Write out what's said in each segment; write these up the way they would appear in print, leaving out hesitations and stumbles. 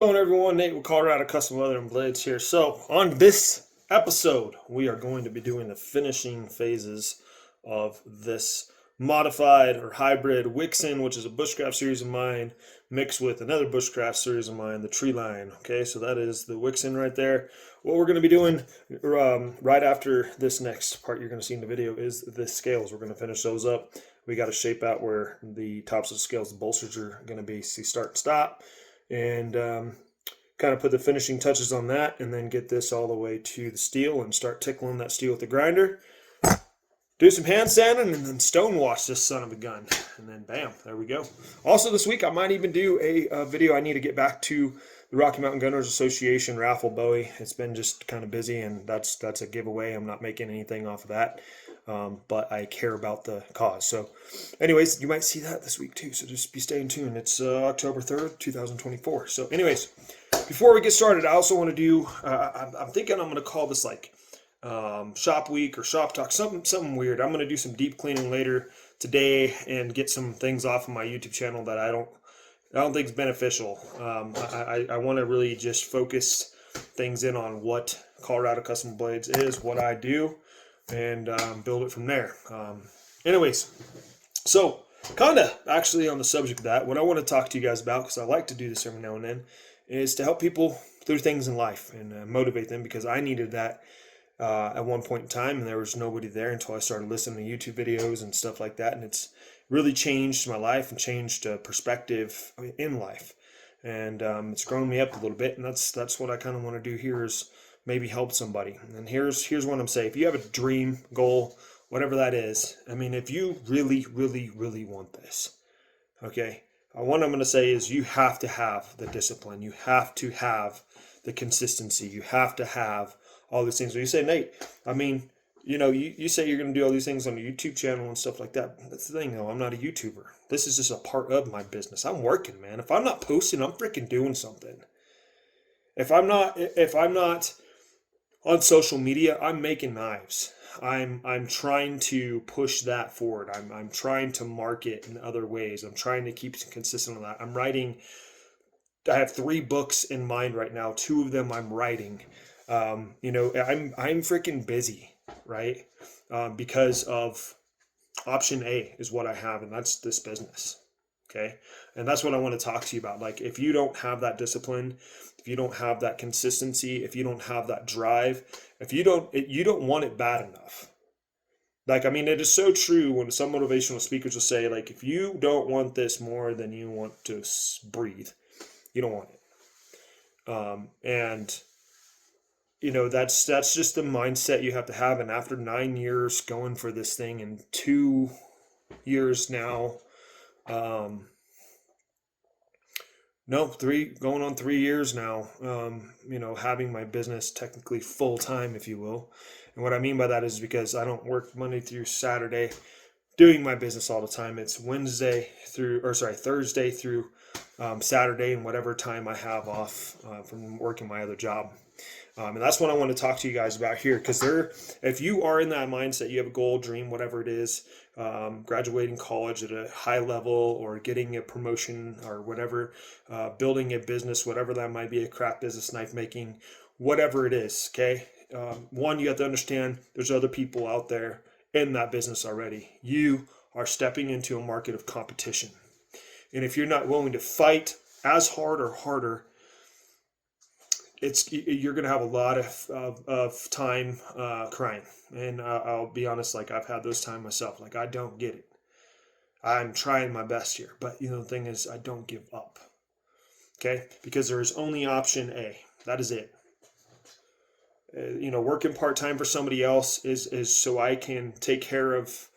Hello everyone, Nate with Colorado Custom Leather and Blades here. So on this episode, we are going to be doing the finishing phases of this modified or hybrid Wixon, which is a bushcraft series of mine, mixed with another bushcraft series of mine, the Tree Line. Okay, so that is the Wixon right there. What we're going to be doing right after this next part you're going to see in the video is the scales. We're going to finish those up. We got to shape out where the tops of the scales, the bolsters are going to be start and stop, and kind of put the finishing touches on that, and then get this all the way to the steel and start tickling that steel with the grinder. Do some hand sanding and then stone wash this son of a gun, and then bam, there we go. Also this week I might even do a video. I need to get back to the Rocky Mountain Gunners Association raffle Bowie. It's been just kind of busy, and that's a giveaway. I'm not making anything off of that, but I care about the cause. So anyways, you might see that this week too, so just be staying tuned. It's October 3rd 2024. So anyways, before we get started, I also want to do I'm thinking I'm going to call this like shop week or shop talk, something weird. I'm going to do some deep cleaning later today and get some things off of my YouTube channel that I don't think is beneficial. I want to really just focus things in on what Colorado Custom Blades is, what I do, and build it from there. Anyways, so kind of actually on the subject of that, what I want to talk to you guys about, because I like to do this every now and then, is to help people through things in life and motivate them, because I needed that at one point in time, and there was nobody there until I started listening to YouTube videos and stuff like that, and it's really changed my life and changed perspective in life, and it's grown me up a little bit, and that's what I kind of want to do here, is maybe help somebody. And here's what I'm saying: if you have a dream, goal, whatever that is, I mean, if you really, really, really want this, okay, what I'm going to say is you have to have the discipline, you have to have the consistency, you have to have all these things. When you say, Nate, I mean, you say you're going to do all these things on a YouTube channel and stuff like that. That's the thing, though. I'm not a YouTuber. This is just a part of my business. I'm working, man. If I'm not posting, I'm freaking doing something. If I'm not on social media, I'm making knives. I'm trying to push that forward. I'm trying to market in other ways. I'm trying to keep consistent on that. I'm writing. I have 3 books in mind right now. 2 of them I'm writing. I'm freaking busy, right? Because of option A is what I have, and that's this business. Okay. And that's what I want to talk to you about. Like, if you don't have that discipline, if you don't have that consistency, if you don't have that drive, if you don't want it bad enough. Like, I mean, it is so true when some motivational speakers will say, like, if you don't want this more than you want to breathe, you don't want it. And that's just the mindset you have to have. And after 9 years going for this thing, and 2 years now, no, 3 going on 3 years now, having my business technically full time, if you will. And what I mean by that is because I don't work Monday through Saturday doing my business all the time. It's Thursday through Saturday, and whatever time I have off from working my other job. And that's what I want to talk to you guys about here, because if you are in that mindset, you have a goal, dream, whatever it is, graduating college at a high level, or getting a promotion, or whatever, building a business, whatever that might be, a craft business, knife making, whatever it is, okay? One, you have to understand there's other people out there in that business already. You are stepping into a market of competition. And if you're not willing to fight as hard or harder, you're going to have a lot of time crying. And I'll be honest, like, I've had those times myself. Like, I don't get it. I'm trying my best here. But, the thing is, I don't give up. Okay? Because there is only option A. That is it. Working part-time for somebody else is so I can take care of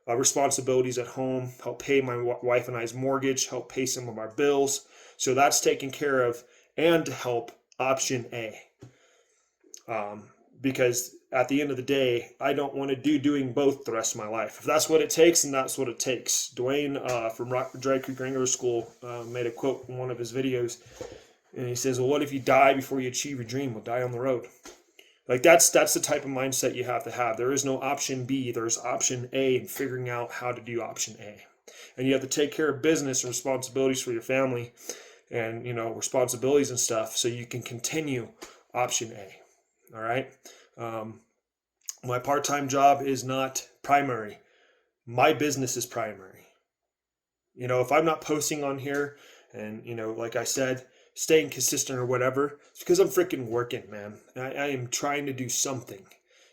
responsibilities at home, help pay my wife and I's mortgage, help pay some of our bills. So that's taken care of, and to help option A. Because at the end of the day, I don't want to doing both the rest of my life. If that's what it takes, then that's what it takes. Dwayne from Dry Creek Wrangler School made a quote in one of his videos, and he says, well, what if you die before you achieve your dream? We'll die on the road. Like, that's the type of mindset you have to have. There is no option B. There's option A, and figuring out how to do option A. And you have to take care of business and responsibilities for your family. and responsibilities and stuff, so you can continue option A. All right. My part-time job is not primary. My business is primary. If I'm not posting on here and, like I said, staying consistent or whatever, it's because I'm freaking working, man. I am trying to do something.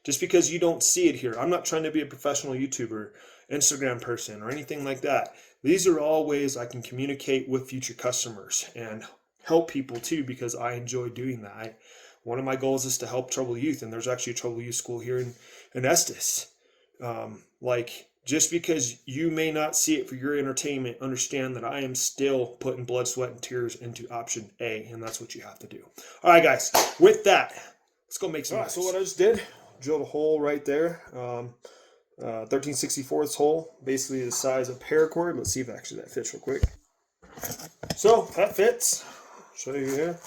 Just because you don't see it here, I'm not trying to be a professional YouTuber, Instagram person, or anything like that. These are all ways I can communicate with future customers and help people too, because I enjoy doing that. One of my goals is to help troubled youth, and there's actually a troubled youth school here in Estes. Just because you may not see it for your entertainment, understand that I am still putting blood, sweat, and tears into option A, and that's what you have to do. All right, guys, with that, let's go make some. All right, so what I just did, drilled a hole right there, 13/64 hole, basically the size of paracord. Let's see if actually that fits real quick. So that fits. I'll show you here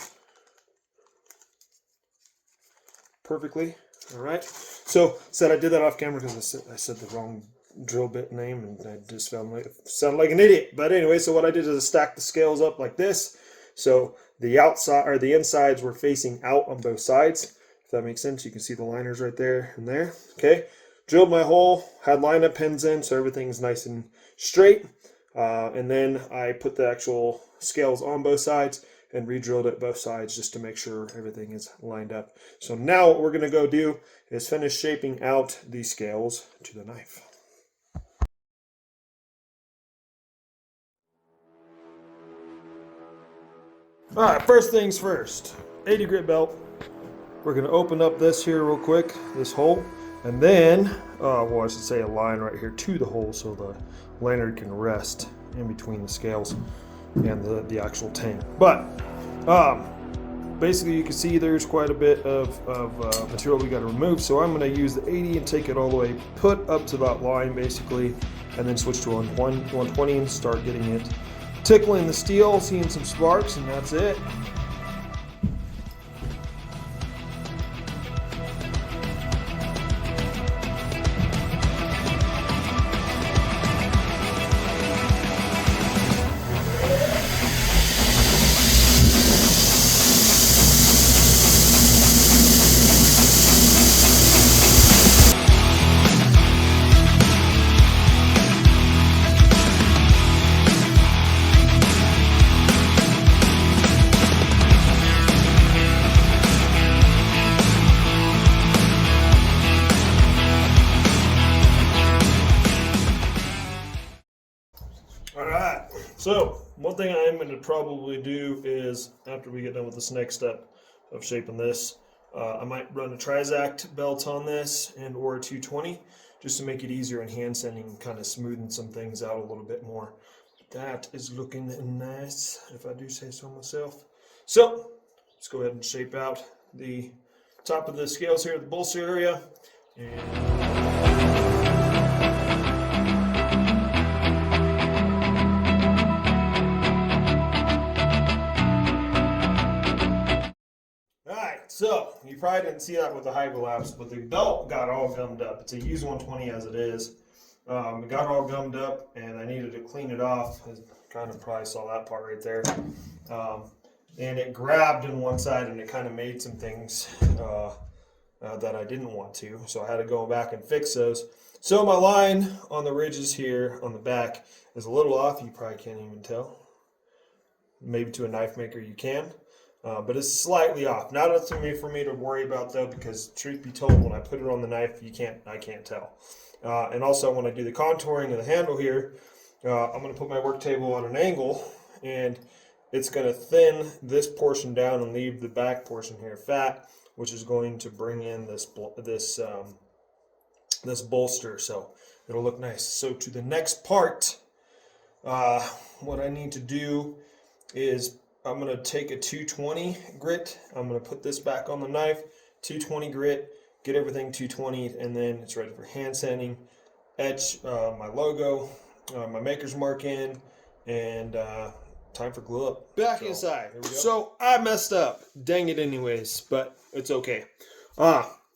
perfectly. All right. So said I did that off camera because I said the wrong drill bit name, and I just sounded like an idiot. But anyway, so what I did is I stacked the scales up like this, so the outside or the insides were facing out on both sides. If that makes sense, you can see the liners right there and there. Okay, drilled my hole, had lineup pins in, so everything's nice and straight. And then I put the actual scales on both sides and re-drilled it both sides just to make sure everything is lined up. So now what we're going to go do is finish shaping out these scales to the knife. All right, first things first, 80 grit belt. We're going to open up this here real quick, this hole, and then, well, I should say a line right here to the hole so the lanyard can rest in between the scales and the actual tank. But basically you can see there's quite a bit of material we got to remove, so I'm going to use the 80 and take it all the way, put up to that line basically, and then switch to 120 and start getting it tickling the steel, seeing some sparks, and that's it. So one thing I'm going to probably do is, after we get done with this next step of shaping this, I might run a Trizact belt on this and or a 220 just to make it easier in hand sanding and kind of smoothing some things out a little bit more. That is looking nice, if I do say so myself. So let's go ahead and shape out the top of the scales here at the bolster area. So, you probably didn't see that with the hyperlapse, but the belt got all gummed up. It's a used 120 as it is. It got all gummed up, and I needed to clean it off. I kind of probably saw that part right there. And it grabbed in one side, and it kind of made some things that I didn't want to. So I had to go back and fix those. So my line on the ridges here on the back is a little off. You probably can't even tell. Maybe to a knife maker you can. But it's slightly off. Not enough for me to worry about though, because truth be told, when I put it on the knife, I can't tell. And also when I do the contouring of the handle here, I'm going to put my work table on an angle, and it's going to thin this portion down and leave the back portion here fat, which is going to bring in this bolster, so it'll look nice. So to the next part, what I need to do is I'm going to take a 220 grit. I'm going to put this back on the knife, 220 grit, get everything 220, and then it's ready for hand sanding, etch my logo, my maker's mark in, and time for glue up. Back inside. So I messed up. Dang it anyways, but it's okay.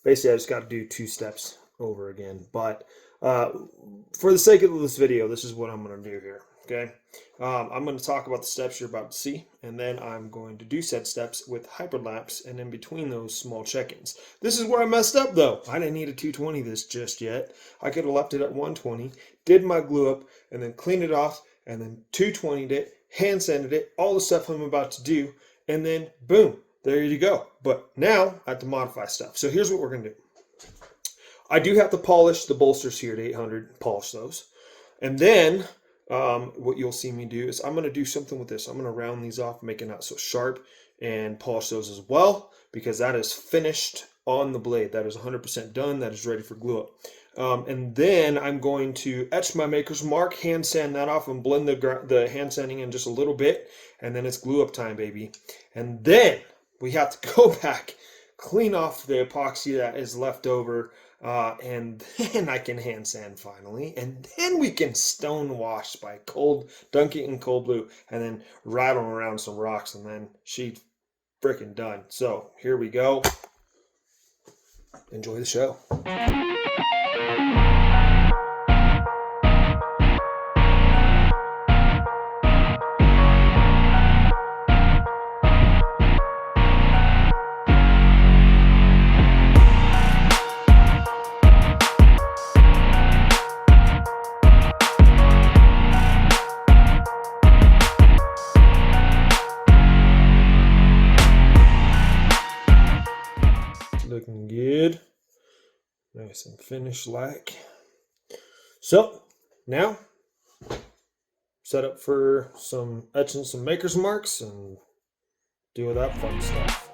Basically I just got to do 2 steps over again. But for the sake of this video, this is what I'm going to do here. Okay, I'm going to talk about the steps you're about to see, and then I'm going to do said steps with hyperlapse, and in between those small check-ins. This is where I messed up though. I didn't need a 220 this just yet. I could have left it at 120, did my glue up, and then cleaned it off, and then 220'd it, hand sanded it, all the stuff I'm about to do, and then boom, there you go. But now I have to modify stuff. So here's what we're going to do. I do have to polish the bolsters here at 800, polish those. And then what you'll see me do is I'm going to do something with this. I'm going to round these off, make it not so sharp, and polish those as well, because that is finished on the blade. That is 100% done. That is ready for glue up. And then I'm going to etch my maker's mark, hand sand that off, and blend the hand sanding in just a little bit, and then it's glue up time, baby. And then we have to go back, clean off the epoxy that is left over, and then I can hand sand finally, and then we can stone wash by dunking in cold blue, and then rattle around some rocks, and then she's freaking done. So here we go. Enjoy the show. Looking good. Nice and finished like. So now set up for some etching some maker's marks and do all that fun stuff.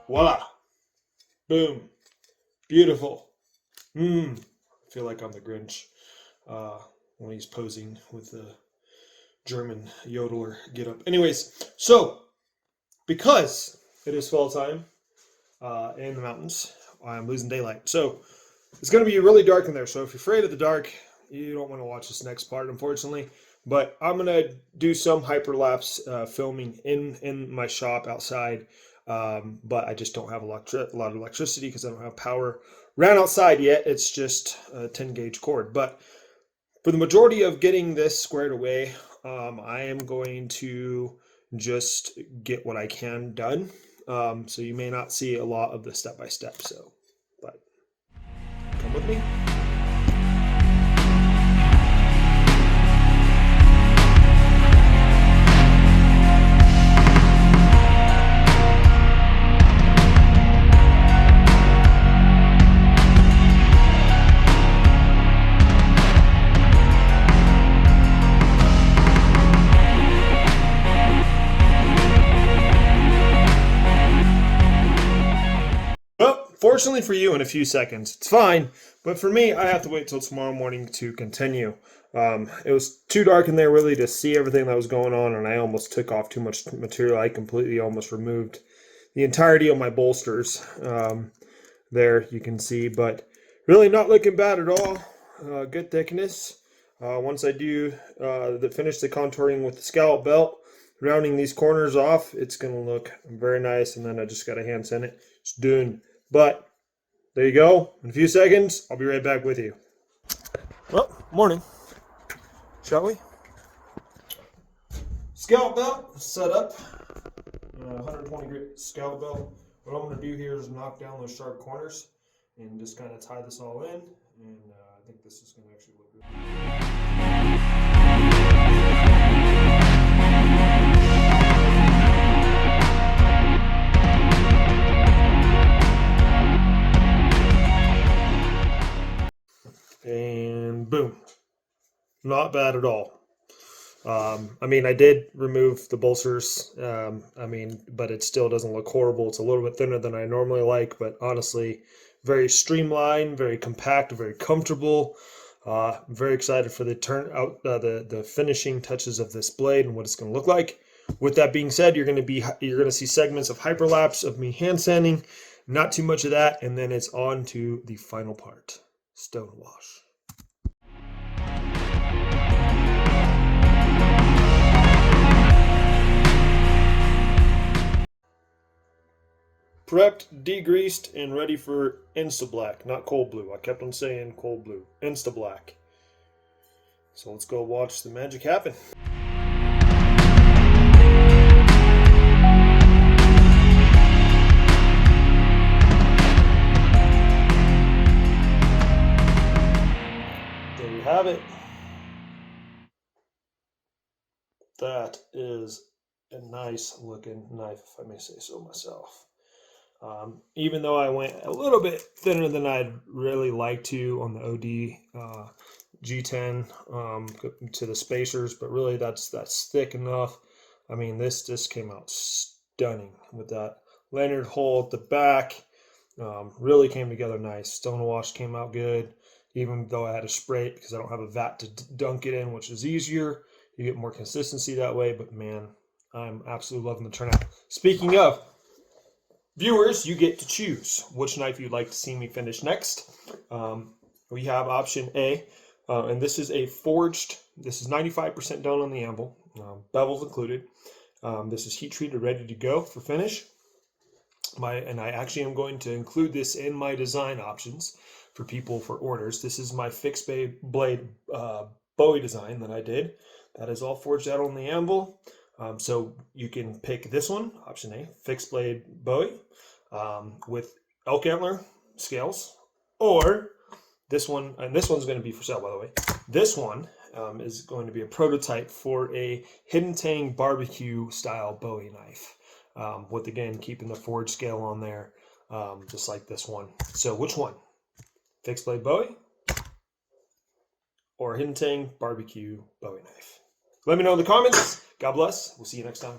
Voila. Boom. Beautiful. I feel like I'm the Grinch when he's posing with the German yodeler get up. Anyways, so because it is fall time in the mountains, I'm losing daylight. So it's going to be really dark in there. So if you're afraid of the dark, you don't want to watch this next part, unfortunately. But I'm going to do some hyperlapse filming in my shop outside. But I just don't have a lot of electricity because I don't have power ran outside yet. It's just a 10 gauge cord. But for the majority of getting this squared away, I am going to just get what I can done. So you may not see a lot of the step-by-step. So, but come with me. Fortunately for you, in a few seconds. It's fine, but for me, I have to wait till tomorrow morning to continue. It was too dark in there really to see everything that was going on, and I almost took off too much material. I completely almost removed the entirety of my bolsters. There you can see, but really not looking bad at all. Good thickness. Once I do finish the contouring with the scallop belt, rounding these corners off, it's going to look very nice, and then I just got to hand sand it. It's done. But there you go. In a few seconds, I'll be right back with you. Well, morning. Shall we? Scallop belt set up. 120 grit scallop belt. What I'm going to do here is knock down those sharp corners and just kind of tie this all in. And I think this is going to actually look good. And boom. Not bad at all. I mean, I did remove the bolsters. I mean, but it still doesn't look horrible. It's a little bit thinner than I normally like, but honestly, very streamlined, very compact, very comfortable. I'm very excited for the the finishing touches of this blade and what it's going to look like. With that being said, you're going to see segments of hyperlapse of me hand sanding, not too much of that, and then it's on to the final part, stone wash. Prepped, degreased, and ready for Insta Black, not cold blue. I kept on saying cold blue. Insta Black. So let's go watch the magic happen. There you have it. That is a nice looking knife, if I may say so myself. Even though I went a little bit thinner than I'd really like to on the OD G10 to the spacers, but really that's thick enough. I mean, this just came out stunning with that lanyard hole at the back. Really came together nice. Stone wash came out good, even though I had to spray it because I don't have a vat to dunk it in, which is easier. You get more consistency that way, but man, I'm absolutely loving the turnout. Speaking of, viewers, you get to choose which knife you'd like to see me finish next. We have option A, and this is a forged, this is 95% done on the anvil, bevels included. This is heat treated, ready to go for finish. And I actually am going to include this in my design options for people for orders. This is my fixed blade Bowie design that I did. That is all forged out on the anvil. So you can pick this one, option A, fixed blade Bowie with elk antler scales, or this one, and this one's going to be for sale, by the way. This one is going to be a prototype for a Hidden Tang barbecue style Bowie knife, with again keeping the forged scale on there, just like this one. So which one? Fixed blade Bowie or Hidden Tang barbecue Bowie knife? Let me know in the comments. God bless. We'll see you next time.